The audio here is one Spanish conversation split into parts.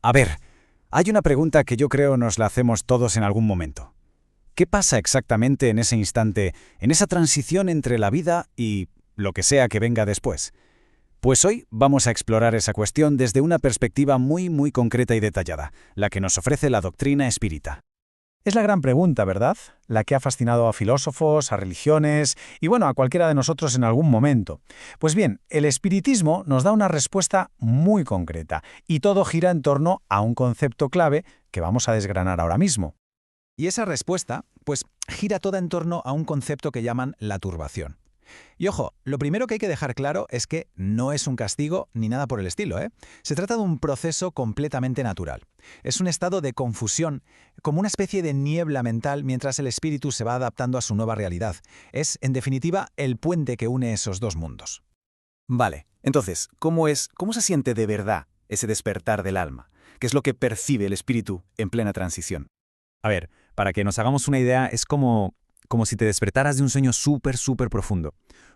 A ver, hay una pregunta que yo creo nos la hacemos todos en algún momento. ¿Qué pasa exactamente en ese instante, en esa transición entre la vida y lo que sea que venga después? Pues hoy vamos a explorar esa cuestión desde una perspectiva muy concreta y detallada, la que nos ofrece la doctrina espírita. Es la gran pregunta, ¿verdad? La que ha fascinado a filósofos, a religiones y bueno, a cualquiera de nosotros en algún momento. Pues bien, el espiritismo nos da una respuesta muy concreta y todo gira en torno a un concepto clave que vamos a desgranar ahora mismo. Y esa respuesta, pues, gira toda en torno a un concepto que llaman la turbación. Y ojo, lo primero que hay que dejar claro es que no es un castigo ni nada por el estilo, ¿eh? Se trata de un proceso completamente natural. Es un estado de confusión, como una especie de niebla mental mientras el espíritu se va adaptando a su nueva realidad. Es, en definitiva, el puente que une esos dos mundos. Vale, entonces, ¿cómo se siente de verdad ese despertar del alma? ¿Qué es lo que percibe el espíritu en plena transición? A ver, para que nos hagamos una idea, es como si te despertaras de un sueño súper profundo.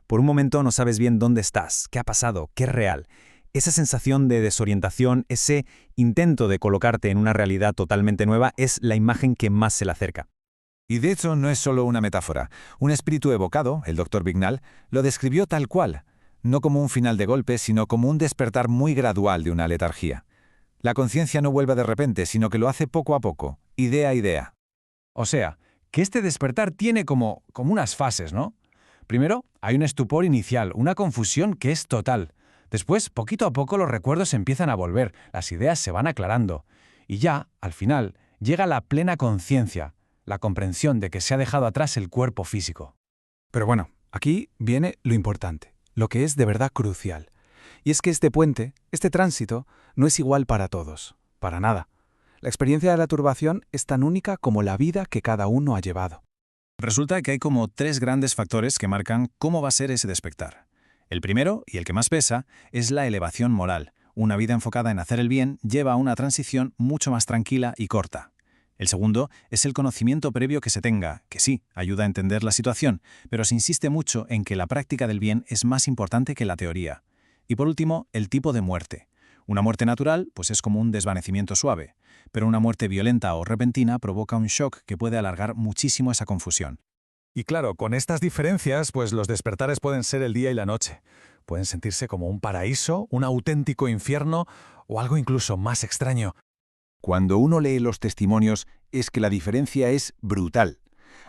Por un momento no sabes bien dónde estás, qué ha pasado, qué es real. Esa sensación de desorientación, ese intento de colocarte en una realidad totalmente nueva, es la imagen que más se le acerca. Y de hecho no es solo una metáfora. Un espíritu evocado, el Dr. Vignal, lo describió tal cual, no como un final de golpe, sino como un despertar muy gradual de una letargía. La conciencia no vuelve de repente, sino que lo hace poco a poco, idea a idea. O sea, que este despertar tiene como unas fases, ¿no? Primero, hay un estupor inicial, una confusión que es total. Después, poquito a poco los recuerdos empiezan a volver, las ideas se van aclarando. Y ya, al final, llega la plena conciencia, la comprensión de que se ha dejado atrás el cuerpo físico. Pero bueno, aquí viene lo importante, lo que es de verdad crucial. Y es que este puente, este tránsito, no es igual para todos, para nada. La experiencia de la turbación es tan única como la vida que cada uno ha llevado. Resulta que hay como tres grandes factores que marcan cómo va a ser ese despertar. El primero, y el que más pesa, es la elevación moral. Una vida enfocada en hacer el bien lleva a una transición mucho más tranquila y corta. El segundo es el conocimiento previo que se tenga, que sí, ayuda a entender la situación, pero se insiste mucho en que la práctica del bien es más importante que la teoría. Y por último, el tipo de muerte. Una muerte natural, pues es como un desvanecimiento suave, pero una muerte violenta o repentina provoca un shock que puede alargar muchísimo esa confusión. Y claro, con estas diferencias, pues los despertares pueden ser el día y la noche. Pueden sentirse como un paraíso, un auténtico infierno o algo incluso más extraño. Cuando uno lee los testimonios, es que la diferencia es brutal.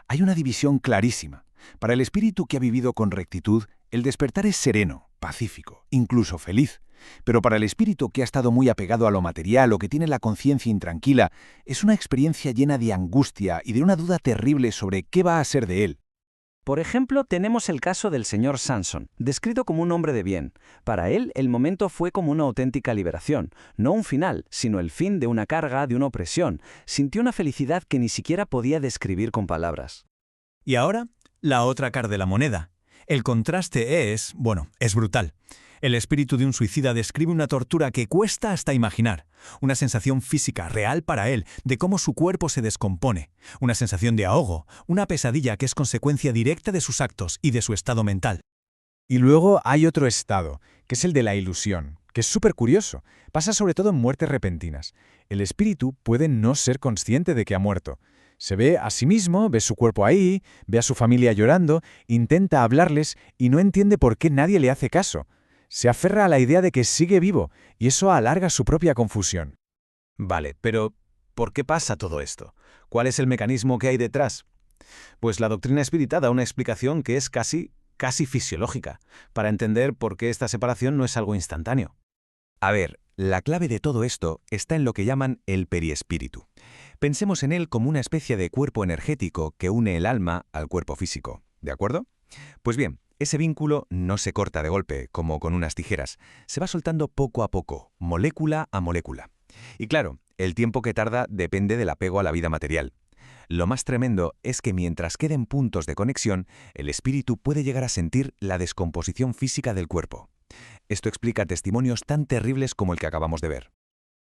Hay una división clarísima. Para el espíritu que ha vivido con rectitud, el despertar es sereno, pacífico, incluso feliz. Pero para el espíritu que ha estado muy apegado a lo material o que tiene la conciencia intranquila, es una experiencia llena de angustia y de una duda terrible sobre qué va a ser de él. Por ejemplo, tenemos el caso del señor Samson, descrito como un hombre de bien. Para él, el momento fue como una auténtica liberación, no un final, sino el fin de una carga, de una opresión. Sintió una felicidad que ni siquiera podía describir con palabras. Y ahora, la otra cara de la moneda. El contraste es brutal. El espíritu de un suicida describe una tortura que cuesta hasta imaginar, una sensación física real para él de cómo su cuerpo se descompone, una sensación de ahogo, una pesadilla que es consecuencia directa de sus actos y de su estado mental. Y luego hay otro estado, que es el de la ilusión, que es súper curioso. Pasa sobre todo en muertes repentinas. El espíritu puede no ser consciente de que ha muerto. Se ve a sí mismo, ve su cuerpo ahí, ve a su familia llorando, intenta hablarles y no entiende por qué nadie le hace caso. Se aferra a la idea de que sigue vivo, y eso alarga su propia confusión. Vale, pero ¿por qué pasa todo esto? ¿Cuál es el mecanismo que hay detrás? Pues la doctrina espírita da una explicación que es casi fisiológica, para entender por qué esta separación no es algo instantáneo. A ver, la clave de todo esto está en lo que llaman el periespíritu. Pensemos en él como una especie de cuerpo energético que une el alma al cuerpo físico, ¿de acuerdo? Pues bien, ese vínculo no se corta de golpe, como con unas tijeras. Se va soltando poco a poco, molécula a molécula. Y claro, el tiempo que tarda depende del apego a la vida material. Lo más tremendo es que mientras queden puntos de conexión, el espíritu puede llegar a sentir la descomposición física del cuerpo. Esto explica testimonios tan terribles como el que acabamos de ver.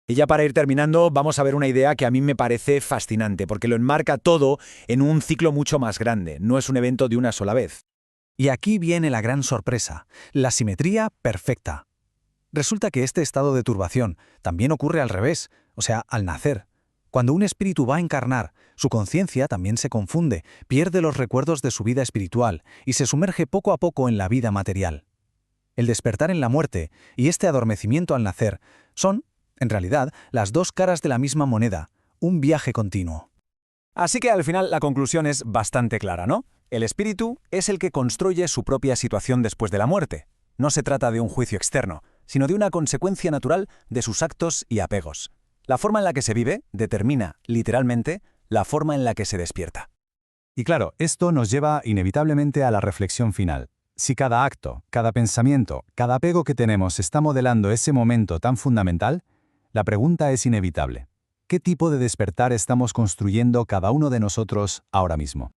Y ya para ir terminando, vamos a ver una idea que a mí me parece fascinante, porque lo enmarca todo en un ciclo mucho más grande, no es un evento de una sola vez. Y aquí viene la gran sorpresa, la simetría perfecta. Resulta que este estado de turbación también ocurre al revés, o sea, al nacer. Cuando un espíritu va a encarnar, su conciencia también se confunde, pierde los recuerdos de su vida espiritual y se sumerge poco a poco en la vida material. El despertar en la muerte y este adormecimiento al nacer son, en realidad, las dos caras de la misma moneda, un viaje continuo. Así que al final la conclusión es bastante clara, ¿no? El espíritu es el que construye su propia situación después de la muerte. No se trata de un juicio externo, sino de una consecuencia natural de sus actos y apegos. La forma en la que se vive determina, literalmente, la forma en la que se despierta. Y claro, esto nos lleva inevitablemente a la reflexión final. Si cada acto, cada pensamiento, cada apego que tenemos está modelando ese momento tan fundamental, la pregunta es inevitable. ¿Qué tipo de despertar estamos construyendo cada uno de nosotros ahora mismo?